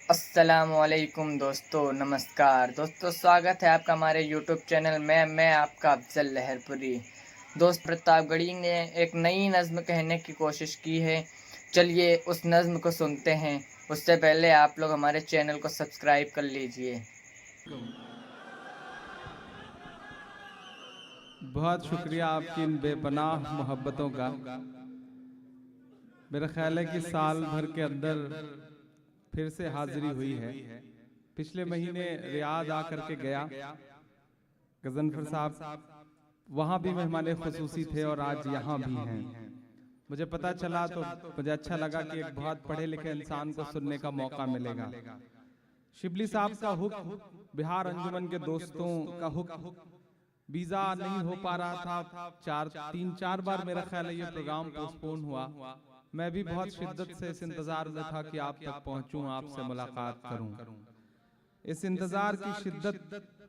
अस्सलामुअलैकुम दोस्तों, नमस्कार दोस्तों, स्वागत है आपका हमारे यूट्यूब चैनल में। मैं आपका अफजल लहरपुरी। दोस्त प्रतापगढ़ी ने एक नई नज़्म कहने की कोशिश की है। चलिए उस नज़्म को सुनते हैं। उससे पहले आप लोग हमारे चैनल को सब्सक्राइब कर लीजिए। बहुत शुक्रिया आपकी इन बेपनाह मोहब्बतों का। मेरा ख्याल है कि साल भर के अंदर फिर से हाजिरी हुई है। पिछले महीने रियाद आकर के गया गजनफर साहब, वहाँ भी मेहमान खुसूसी थे और आज यहाँ भी हैं। मुझे पता चला तो मुझे अच्छा लगा कि एक बहुत पढ़े लिखे इंसान को सुनने का मौका मिलेगा। शिबली साहब का हुक्म, बिहार अंजुमन के दोस्तों का हुक्म, वीजा नहीं हो पा रहा था। तीन चार बार मेरा ख्याल है ये प्रोग्राम पोस्टपोन हुआ। मैं भी बहुत शिद्दत से इस इंतजार में था कि आप तक पहुंचूं, आपसे मुलाकात करूं। इस इंतजार की शिद्दत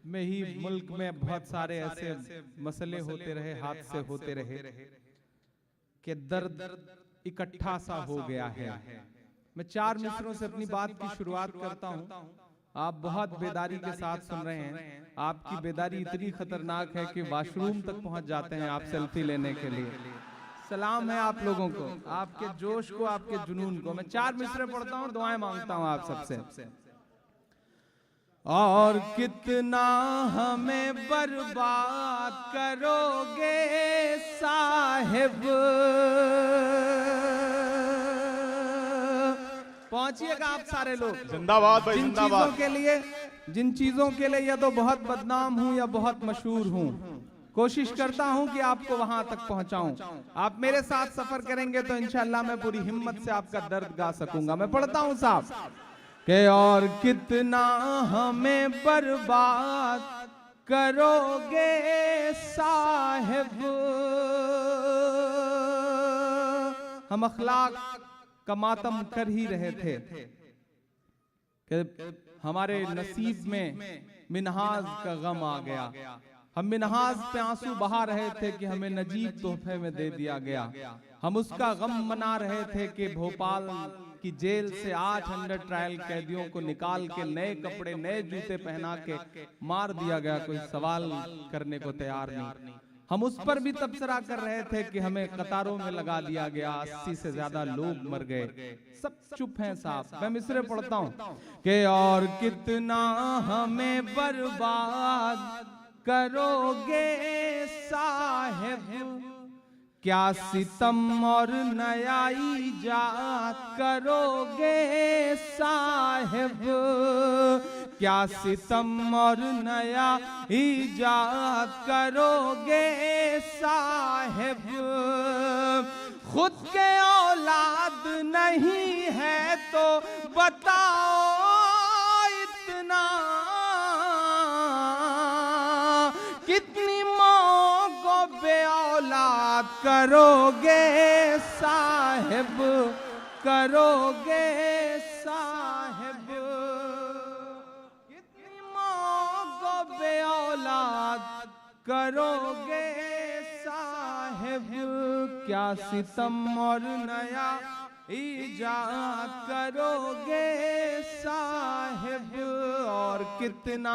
में ही मुल्क में बहुत सारे ऐसे मसले होते रहे, हादसे होते रहे कि दर्द इकट्ठा सा हो गया है। मैं 4 मिसरों से अपनी बात की शुरुआत करता हूं। आप बहुत बेदारी के साथ सुन रहे हैं। आपकी बेदारी इतनी खतरनाक है कि वॉशरूम तक पहुंच जाते हैं आप सेल्फी लेने के लिए। सलाम है आप लोगों को, आपके जोश को, आपके जुनून को। मैं 4 मिसरे पढ़ता हूं, दुआएं मांगता हूं आप सबसे। और कितना हमें बर्बाद करोगे साहिब, पहुंचिएगा आप सारे लोग। जिंदाबाद भाई, जिंदाबाद। जिन चीजों के लिए या तो बहुत बदनाम हूं या बहुत मशहूर हूं, कोशिश करता हूं कि आपको वहां तक पहुंचाऊं। आप मेरे साथ सफर करेंगे तो इंशाल्लाह मैं पूरी हिम्मत से आपका दर्द गा सकूंगा। मैं पढ़ता हूं साहब कि और कितना हमें बर्बाद करोगे साहिब। हम अखलाक का मातम कर ही रहे थे कि हमारे नसीब में मिन्हाज का गम आ गया। हम मिन्हाज पे आंसू बहा रहे थे कि हमें नजीब तोहफे में दे दिया गया। हम उसका गम मना रहे थे कि भोपाल की जेल से 800 ट्रायल कैदियों को निकाल के नए कपड़े, नए जूते पहना के मार दिया गया। कोई सवाल करने को तैयार नहीं। हम उस पर भी तबसरा कर रहे थे कि हमें कतारों में लगा दिया गया, 80 से ज्यादा लोग मर गए। सब चुप हैं साहब। मैं मिसरे पढ़ता हूं कि और कितना हमें बर्बाद करोगे साहिब, क्या सितम और नया ईजाद करोगे साहिब, क्या सितम और नया ईजाद करोगे साहिब। खुद के औलाद नहीं है तो बताओ इतना, कितनी माँ को बे औलाद करोगे साहिब, करोगे साहिब। कितनी माँ को बे औलाद करोगे साहिब, क्या सितम और नया ईजाद करोगे साहिब। और कितना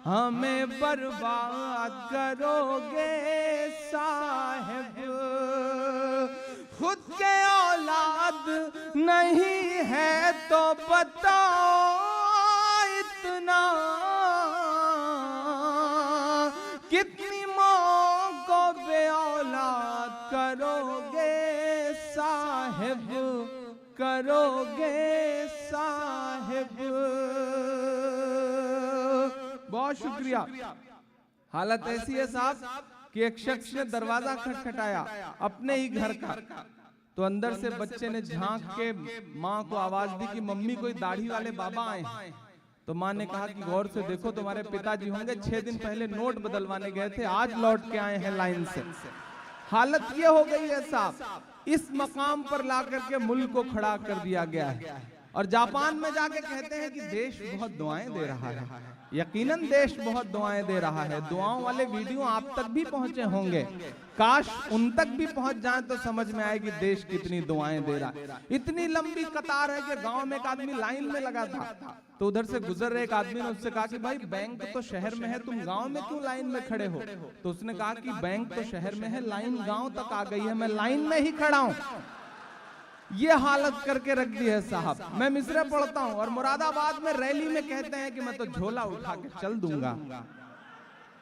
हमें बर्बाद करोगे साहिब। खुद के औलाद नहीं है तो बताओ इतना, कितनी माँ को बे औलाद करोगे साहिब, करोगे साहिब। बहुत शुक्रिया। हालत ऐसी है साहब कि एक शख्स ने दरवाजा खटखटाया अपने ही घर का, तो अंदर से बच्चे ने झांक के माँ को आवाज दी कि मम्मी कोई दाढ़ी वाले बाबा आए हैं। तो माँ ने कहा कि गौर से देखो, तुम्हारे पिताजी होंगे, 6 दिन पहले नोट बदलवाने गए थे, आज लौट के आए हैं लाइन से। हालत ये हो गई है साहब, इस मकाम पर ला करके मुल्क को खड़ा कर दिया गया है। और जापान में जाके कहते हैं कि देश बहुत दुआएं दे रहा है। यकीनन देश बहुत दुआएं दे रहा है। दुआओं वाले वीडियो आप तक भी पहुंचे होंगे, काश उन तक भी पहुंच जाएं तो समझ में आए कि देश कितनी दुआएं दे रहा है। इतनी लंबी कतार है कि गांव में एक आदमी लाइन में लगा था, तो उधर से गुजर रहे एक आदमी ने उससे कहा कि भाई बैंक तो शहर में है, तुम गांव में क्यों लाइन में खड़े हो? तो उसने कहा कि बैंक तो शहर में है, लाइन गांव तक आ गई है, मैं लाइन में ही खड़ा हूं। ये हालत करके रख दी है साहब। मैं मिसरे पढ़ता हूं और मुरादाबाद में रैली में कहते हैं कि मैं तो झोला उठा के चल दूंगा।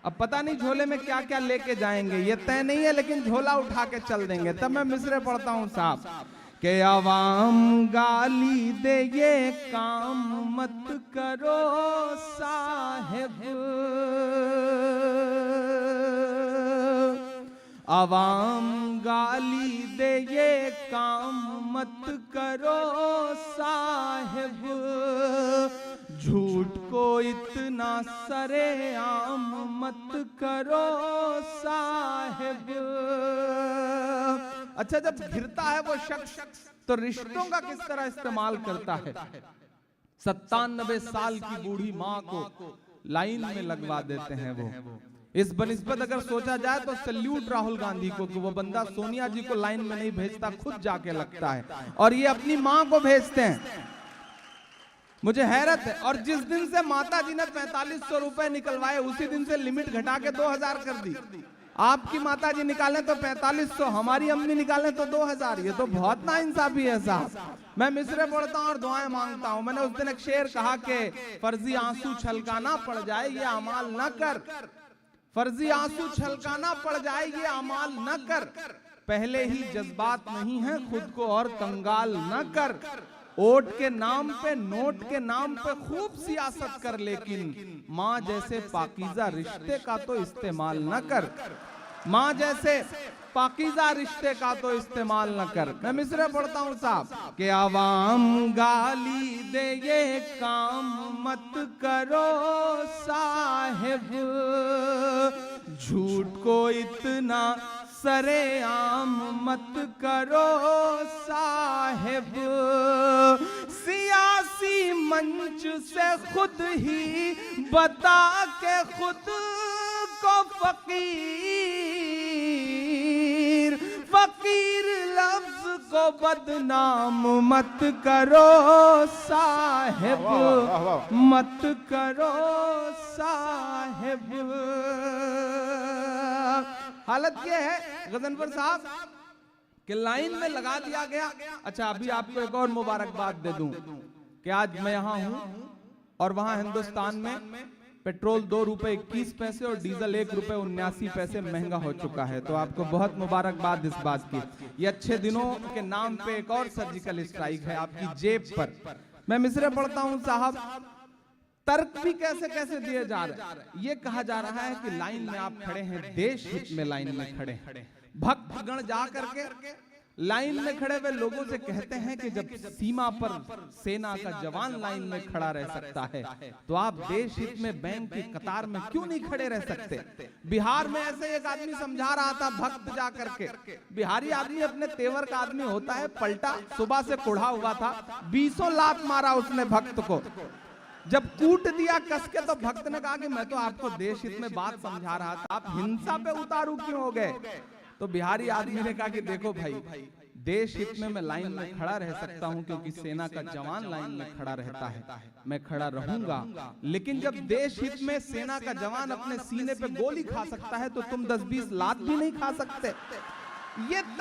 अब पता नहीं झोले में क्या क्या लेके जाएंगे, ये तय नहीं है, लेकिन झोला उठा के चल देंगे। तब मैं मिसरे पढ़ता हूं साहब के आवाम गाली दे ये काम मत करो साहिब, आवाम गाली दे ये काम मत करो साहिब, झूठ को इतना सरेआम मत करो साहिब। अच्छा, जब घिरता है वो शख्स तो रिश्तों का किस तरह इस्तेमाल करता है। 97 साल की बूढ़ी माँ को लाइन में लगवा देते हैं वो। इस बनिस्बत अगर सोचा जाए तो सल्यूट राहुल गांधी को कि वो बंदा सोनिया जी को लाइन में नहीं भेजता, खुद जाके लगता है, और ये अपनी माँ को भेजते हैं। मुझे हैरत है। और जिस दिन से माता जी ने 4500 रुपए निकलवाए उसी दिन से लिमिट घटा के 2000 कर दी। आपकी माता जी निकालें तो 4500, हमारी अम्मी निकालें तो 2000। ये तो बहुत नाइंसाफी है साहब। मैं मिसरे पढ़ता हूँ और दुआएं मांगता हूँ। मैंने उस दिन एक शेर कहा कि फर्जी आंसू छलकाना पड़ जाए ये अमाल न कर, फर्जी आंसू छलकाना पड़ जाए ये अमाल न कर, पहले ही जज्बात नहीं है खुद को और कंगाल न कर, ओट के नाम पे नोट के नाम पे खूब सियासत कर, लेकिन माँ जैसे पाकीज़ा रिश्ते का तो इस्तेमाल न कर, माँ जैसे पाकीज़ा रिश्ते का तो इस्तेमाल न कर। मैं मिसरे पढ़ता हूँ साहब कि आवाम गाली दे ये काम मत करो साहिब, झूठ को इतना सरेआम मत करो साहिब, सियासी मंच से खुद ही बता के खुद को फकीर, फकीर लफ्ज को बदनाम मत करो साहिब, मत करो साहिब। हालत ये है गजनफर साहब कि लाइन में लगा दिया गया। अच्छा, अभी आपको एक और मुबारकबाद दे दूं कि आज मैं यहाँ हूँ और वहाँ हिंदुस्तान में पेट्रोल 2 रुपए 21 पैसे और डीजल 1 रुपए 79 पैसे महंगा हो चुका है। तो आपको बहुत मुबारकबाद इस बात की। ये अच्छे दिनों के नाम पे एक और सर्जिकल स्ट्राइक है आपकी जेब पर। मैं मिसरे पढ़ता हूँ साहब, तर्क भी कैसे कैसे दिए जा रहे हैं। ये कहा जा रहा है कि लाइन में आप खड़े हैं, देश हित में लाइन में खड़े हैं। भक्तगण जा करके लाइन में खड़े हुए लोगों से कहते हैं कि जब सीमा पर सेना का जवान लाइन में खड़ा रह सकता है तो आप देश हित में बैंक की कतार में क्यों नहीं खड़े रह सकते। बिहार में ऐसे एक आदमी समझा रहा था, भक्त जा करके, बिहारी आदमी अपने तेवर का आदमी होता है, पलटा सुबह से कुढ़ा हुआ था, 20 लात मारा उसने भक्त को। जब कूट दिया कस के तो भक्त ने कहा कि मैं तो आपको देश हित में बात समझा रहा था, आप हिंसा पे उतारू क्यों हो गए। तो बिहारी आदमी ने कहा कि देखो भाई, देश हित में मैं लाइन में खड़ा रह सकता हूं क्योंकि सेना का जवान लाइन में खड़ा रहता है, मैं खड़ा रहूंगा। लेकिन जब देश हित में सेना का जवान अपने सीने पे गोली खा सकता है तो तुम 10-20 लात भी नहीं खा सकते। ये